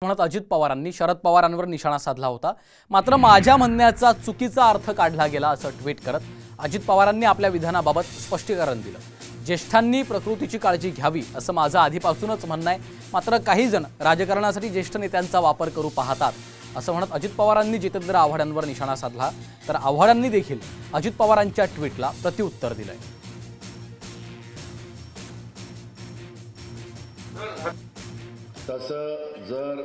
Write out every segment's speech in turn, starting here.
म्हणत अजित पवारांनी शरद पवारांवर निशाणा साधला होता। मात्र माझ्या म्हणण्याचा चुकीचा अर्थ काढला गेला असं ट्विट करत अजित पवारांनी आपल्या विधानाबाबत स्पष्टीकरण दिलं। ज्येष्ठांनी प्रकृतीची काळजी घ्यावी असं माझं आधीपासूनच म्हणणं आहे, मात्र काही जण राजकारणासाठी ज्येष्ठ नेत्यांचा वापर करू पाहतात असं म्हणत अजित पवारांनी जितेंद्र आव्हाडांवर निशाणा साधला, तर आव्हाडांनी देखील अजित पवारांच्या ट्विटला प्रत्युत्तर दिलंय। तसं जर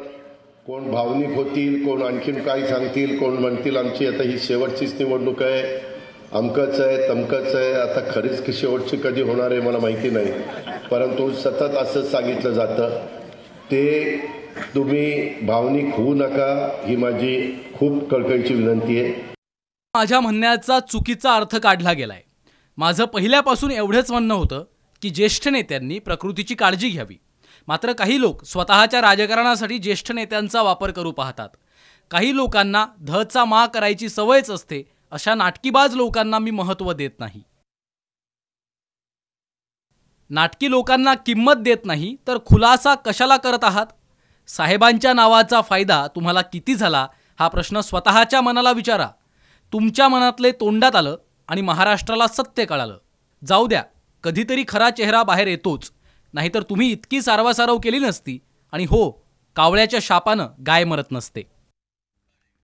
कोण भावनिक होतील, कोण आणखीन काय सांगतील, कोण म्हणतील आमची आता ही शेवटचीच निवडणूक आहे, अमकच आहे तमकच आहे, आता खरीच की शेवटची कधी होणार आहे मला माहिती नाही, परंतु सतत असंच सांगितलं जातं। ते तुम्ही भावनिक होऊ नका ही माझी खूप कळकळीची विनंती आहे। माझ्या म्हणण्याचा चुकीचा अर्थ काढला गेलाय। माझं पहिल्यापासून एवढंच म्हणणं होतं की ज्येष्ठ नेत्यांनी प्रकृतीची काळजी घ्यावी, मात्र काही लोक स्वतःच्या राजकारणासाठी ज्येष्ठ नेत्यांचा वापर करू पाहतात। काही लोकांना धचा मा करायची सवयच असते, अशा नाटकीबाज लोकांना मी महत्त्व देत नाही। नाटकी लोकांना किंमत देत नाही तर खुलासा कशाला करत आहात? साहेबांच्या नावाचा फायदा तुम्हाला किती झाला हा प्रश्न स्वतःच्या मनाला विचारा। तुमच्या मनातले तोंडात आलं आणि महाराष्ट्राला सत्य कळालं। जाऊ द्या, कधीतरी खरा चेहरा बाहेर येतोच, नाहीतर तुम्ही इतकी सारवासारव केली नसती, आणि हो, कावळ्याच्या शापानं गाय मरत नसते।